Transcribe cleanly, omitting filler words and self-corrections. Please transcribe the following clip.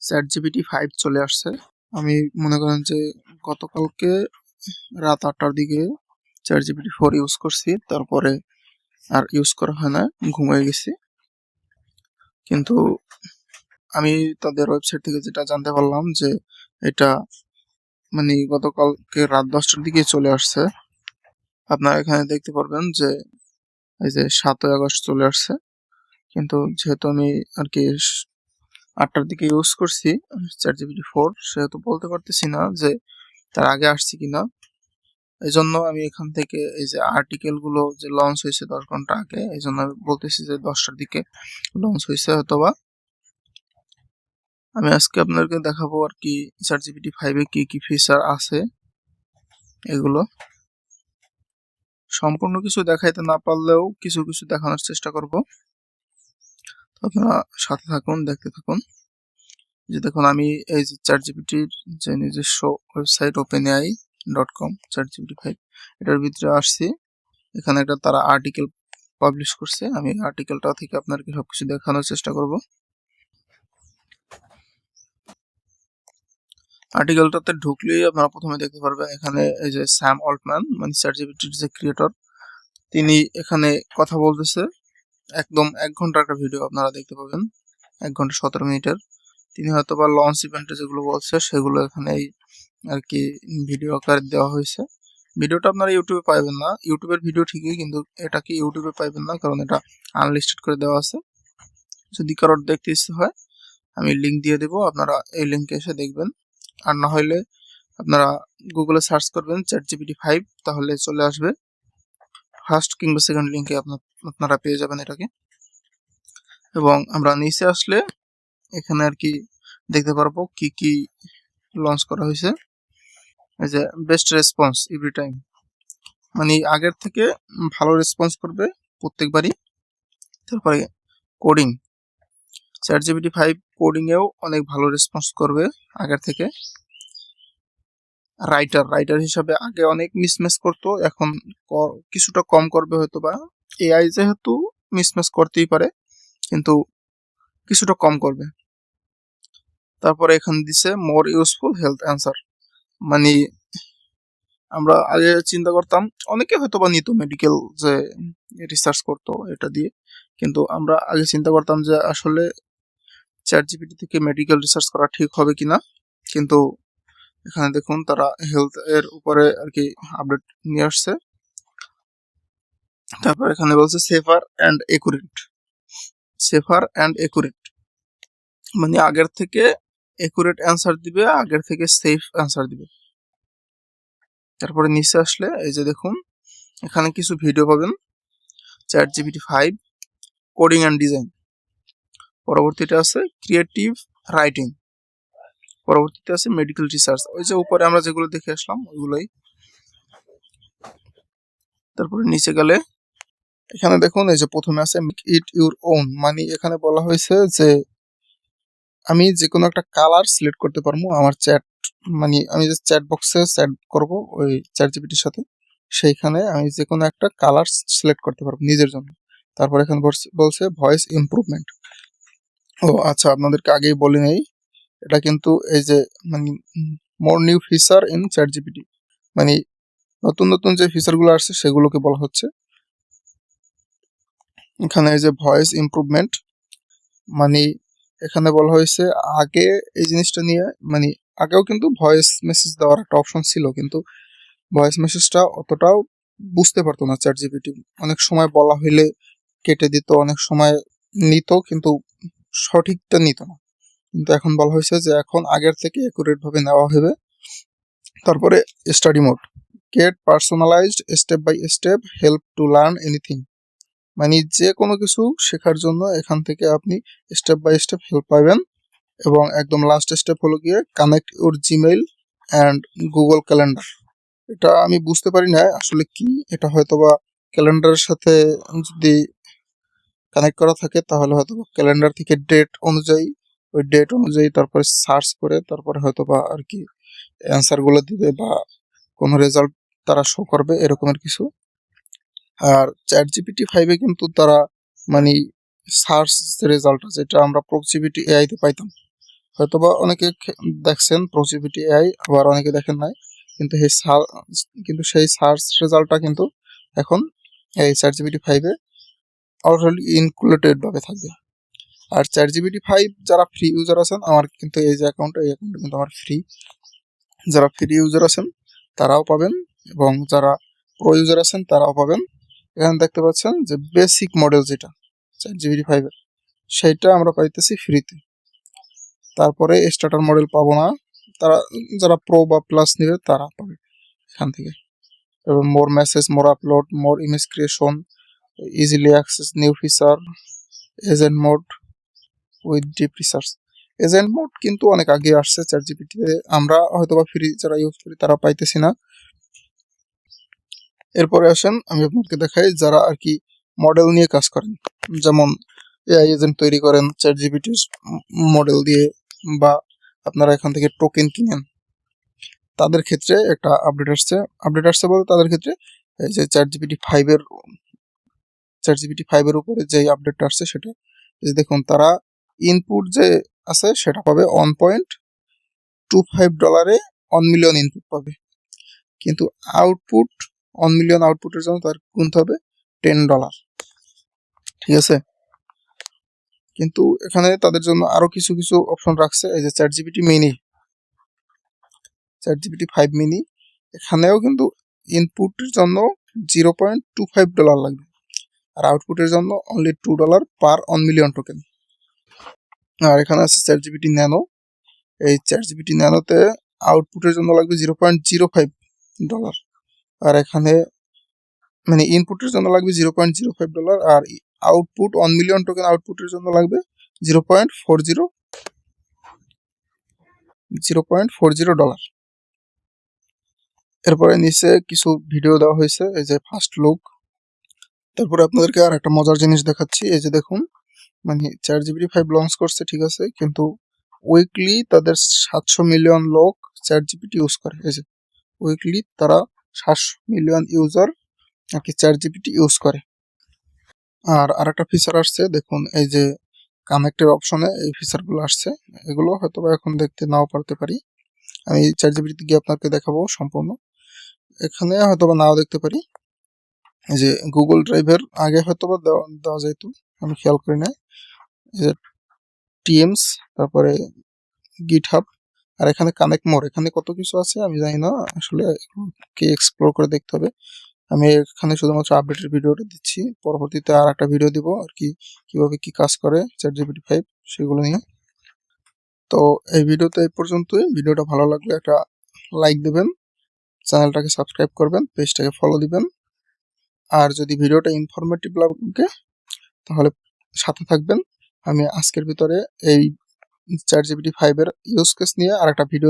ChatGPT 5 চলে আসছে। আমি মনে করেন যে গতকালকে রাত 8টার দিকে ChatGPT 4 ইউজ করছি, তারপরে আর ইউজ করা হয় না, ঘুমিয়ে গেছি। কিন্তু আমি তাদের ওয়েবসাইট থেকে যেটা জানতে পারলাম যে এটা গতকালকে রাত 10টার দিকে চলে আসছে। আপনারা এখানে দেখতে পারবেন যে এই যে 7ই আগস্ট চলে আসছে, কিন্তু যেহেতু আমি আর কি 8টার দিকে ইউজ করছি ChatGPT 4, সেহেতু বলতে পারতেছি না যে তার আগে আসছে কিনা। এই জন্য আমি এখান থেকে এই যে আর্টিকেল গুলো যে লঞ্চ হয়েছে 10 ঘন্টা আগে, এই জন্য আমি বলতেছি যে 10টার দিকে লঞ্চ হয়েছে হয়তোবা। আমি আজকে আপনাদেরকে দেখাবো আর কি ChatGPT 5 এ কি কি ফিচার আছে। এগুলো সম্পূর্ণ কিছু দেখাইতে না পারলেও কিছু কিছু দেখানোর চেষ্টা করব। আপনারা সাথে থাকুন, দেখতে থাকুন। যে দেখুন, আমি এই যে ChatGPT-র যে নিজস্ব ওয়েবসাইট openai.com ChatGPT 5 এটার ভিতরে আসছি। এখানে একটা তারা আর্টিকেল পাবলিশ করছে। আমি আর্টিকেলটা থেকে আপনাদেরকে সবকিছু দেখানোর চেষ্টা করব। আর্টিকেলটাতে ঢুকলেই আপনারা প্রথমে দেখতে পারবেন এখানে এই যে স্যাম অল্টম্যান, ChatGPT-র যে ক্রিয়েটর, তিনি এখানে কথা বলতেছে। একদম 1 ঘন্টার একটা ভিডিও আপনারা দেখতে পাবেন, 1 ঘন্টা 17 মিনিটের। তিনি হয়তো বা লঞ্চ ইভেন্টে যেগুলো বলছে সেগুলো এখানে আর কি ভিডিও আকারে দেওয়া হয়েছে। ভিডিওটা আপনারা ইউটিউবে পাইবেন না, ইউটিউবের ভিডিও ঠিকই, কিন্তু এটাকে ইউটিউবে পাইবেন না, কারণ এটা আনলিস্টেড করে দেওয়া আছে। যদি কারোর দেখতে ইচ্ছে হয় আমি লিঙ্ক দিয়ে দেবো, আপনারা এই লিঙ্কে এসে দেখবেন। আর না হলে আপনারা গুগলে সার্চ করবেন ChatGPT 5, তাহলে চলে আসবে। ফার্স্ট কিংবা সেকেন্ড লিঙ্কে আপনারা পেয়ে যাবেন এটাকে। এবং আমরা নিচে আসলে এখানে আর কি দেখতে পারবো কি কি লঞ্চ করা হয়েছে। এই যে বেস্ট রেসপন্স এভরি টাইম, আগের থেকে ভালো রেসপন্স করবে প্রত্যেকবারই। তারপরে কোডিং, ChatGPT 5 কোডিং এও অনেক ভালো রেসপন্স করবে আগের থেকে। রাইটার হিসাবে আগে অনেক মিসম্যাচ করতো, এখন কিছুটা কম করবে হয়তো বা। এআই যেহেতু মিসম্যাচ করতেই পারে, কিন্তু কিছুটা কম করবে। তারপরে এখানে দিছে মোর ইউজফুল হেলথ অ্যান্সার, মানে আমরা আগে চিন্তা করতাম, অনেকে হয়তো বা নিত মেডিকেল যে রিসার্চ করতো এটা দিয়ে, কিন্তু আমরা আগে চিন্তা করতাম যে আসলে ChatGPT থেকে মেডিকেল রিসার্চ করা ঠিক হবে কিনা। কিন্তু এখানে দেখুন তারা হেলথ এর উপরে আর কি আপডেট নিয়ে আসছে। তারপর এখানে বলছে সেফার অ্যান্ড একুরেট, আগের থেকে একুরেট অ্যান্সার দিবে, আগের থেকে সেফ অ্যান্সার দিবে। তারপরে নিচে আসলে এই যে দেখুন এখানে কিছু ভিডিও পাবেন, ChatGPT 5 কোডিং অ্যান্ড ডিজাইন। পরবর্তীতে আছে ক্রিয়েটিভ রাইটিং। পরবর্তীতে আছে মেডিকেল রিসার্চ। ওই যে উপরে আমরা যেগুলো দেখে আসলাম ওইগুলোই। তারপরে নিচে গেলে এখানে দেখুন এই যে প্রথমে আছে মেক ইট ইউর ওন, এখানে বলা হয়েছে যে আমি যে কোনো একটা কালার সিলেক্ট করতে পারবো আমার আমি যে চ্যাট বক্সে চ্যাট করব ওই ChatGPT-র সাথে, সেইখানে আমি যে কোনো একটা কালার সিলেক্ট করতে পারবো নিজের জন্য। তারপর এখানে বলছে ভয়েস ইমপ্রুভমেন্ট। ও আচ্ছা, আপনাদেরকে আগেই বলে নেই, এটা কিন্তু এই যে মোর নিউ ফিচার ইন ChatGPT, নতুন নতুন যে ফিচারগুলো আসছে সেগুলোকে বলা হচ্ছে। এখানে এই যে ভয়েস ইমপ্রুভমেন্ট, এখানে বলা হয়েছে আগে এই জিনিসটা নিয়ে, আগেও কিন্তু ভয়েস মেসেজ দেওয়ার একটা অপশন ছিল, কিন্তু ভয়েস মেসেজটা অতটাও বুঝতে পারতো না ChatGPT। অনেক সময় বলা হইলে কেটে দিত, অনেক সময় নিত কিন্তু সঠিকটা নিত না। কিন্তু এখন বলা হয়েছে যে এখন আগের থেকে অ্যাকুরেট ভাবে নেওয়া হবে। তারপরে study mode, get personalized step by step help to learn anything, যে কোনো কিছু শেখার জন্য এখান থেকে আপনি স্টেপ বাই স্টেপ হেল্প পাবেন। এবং একদম লাস্ট স্টেপ হলো গিয়ে connect your Gmail and Google calendar. এটা আমি বুঝতে পারি না আসলে কি, এটা হয়তোবা ক্যালেন্ডারের সাথে যদি কানেক্ট করা থাকে তাহলে হয়তো ক্যালেন্ডার থেকে ওই ডেট অনুযায়ী তারপরে সার্চ করে তারপরে হয়তোবা আর কি অ্যান্সার গুলো দিবে বা কোনো রেজাল্ট তারা শো করবে, এরকমের কিছু। আর ChatGPT 5 এ কিন্তু তারা সার্চ রেজাল্ট যেটা আমরা প্রক্সিভিটি এআই তে পাইতাম, হয়তোবা অনেকে দেখছেন প্রসিভিটি এআই, আবার অনেকে দেখেন নাই, কিন্তু সেই সার্চ রেজাল্টটা কিন্তু এখন এই ChatGPT 5 এ অলরেডি ইনক্লুডেড ভাবে থাকবে। আর ChatGPT 5 যারা ফ্রি ইউজার আছেন, আমার কিন্তু এই অ্যাকাউন্টে কিন্তু আমার ফ্রি, যারা ফ্রি ইউজার আছেন তারাও পাবেন, এবং যারা প্রো ইউজার আছেন তারাও পাবেন। এখানে দেখতে পাচ্ছেন যে বেসিক মডেল যেটা ChatGPT 5 এর, সেইটা আমরা পাইতেছি ফ্রিতে। তারপরে স্টার্টার মডেল পাবো না, যারা প্রো বা প্লাস নেবে তারা পাবে এখান থেকে। এবং মোর message, more upload, more image creation, easily access new feature, agent mode with deep research. Agent mode কিন্তু অনেক আগে আসছে ChatGPT তে, আমরা হয়তোবা ফ্রি যারা ইউজ করি তারা পাইতেছি না। এরপরে আসেন আমি আপনাকে দেখাই যারা আর কি মডেল নিয়ে কাজ করেন, যেমন এআই এজেন্ট তৈরি করেন ChatGPT মডেল দিয়ে, বা আপনারা এখান থেকে টোকেন কিনেন, তাদের ক্ষেত্রে একটা আপডেট আসছে বলতে তাদের ক্ষেত্রে এই যে ChatGPT 5 এর উপরে যে আপডেটটা আসছে সেটা এই দেখুন, তারা ইনপুট যে আছে সেটা পাবে $1.25 1 মিলিয়ন ইনপুট পাবে, কিন্তু আউটপুট 1 মিলিয়ন আউটপুটের জন্য তার গুনতে হবে $10, ঠিক আছে। কিন্তু এখানে তাদের জন্য আরো কিছু অপশন রাখছে, এই যে ChatGPT 5 মিনি, এখানেও কিন্তু ইনপুটের জন্য $0.25 লাগবে, আর আউটপুটের জন্য অনলি $2 পার 1 মিলিয়ন টোকেন। আর এখানে আছে ChatGPT ন্যানো, এই ChatGPT ন্যানোতে আউটপুটের জন্য লাগবে $0.05, আর এখানে মানে ইনপুটের জন্য লাগবে $0.05, আর আউটপুট 1 মিলিয়ন টোকেন আউটপুটের জন্য লাগবে $0.40। এরপরে নিচে কিছু ভিডিও দেওয়া হয়েছে, এই যে ফার্স্ট লুক। তারপরে আপনাদেরকে আর একটা মজার জিনিস দেখাচ্ছি, এই যে দেখুন, মানে ChatGPT 5 লঞ্চ করছে ঠিক আছে, কিন্তু উইকলি তাদের 700 মিলিয়ন লোক ChatGPT ইউজ করে। এই যে উইকলি তারা 700 মিলিয়ন ইউজার আর কি ChatGPT ইউজ করে। আর আরেকটা ফিচার আসছে দেখুন, এই যে কানেক্টের অপশনে এই ফিচারগুলো আসছে, এগুলো হয়তোবা এখন দেখতে নাও পারতে পারি, আমি ChatGPT তে গিয়ে আপনাকে দেখাবো সম্পূর্ণ, এখানে হয়তোবা নাও দেখতে পারি। এই যে গুগল ড্রাইভের আগে হয়তোবা দেওয়া যাইতো, আমি খেয়াল করি নাই, এই যে টিএমস, তারপরে গিটহাব, আর এখানে কানেক্ট মোর, এখানে কত কিছু আছে আমি জানি না, আসলে কে এক্সপ্লোর করে দেখতে হবে। আমি এখানে শুধুমাত্র আপডেটের ভিডিওটা দিচ্ছি, পরবর্তীতে আর একটা ভিডিও দিব আর কি, কিভাবে কি কাজ করে ChatGPT 5 সেগুলো নিয়ে। তো এই ভিডিওতে এই পর্যন্তই। ভিডিওটা ভালো লাগলে একটা লাইক দেবেন, চ্যানেলটাকে সাবস্ক্রাইব করবেন, পেজটাকে ফলো দিবেন, আর যদি ভিডিওটা ইনফরমেটিভ লাগে তাহলে সাথে থাকবেন। আমি আজকের ভিতরে এই ChatGPT 5 এর ইউজ কেস নিয়ে আর একটা ভিডিও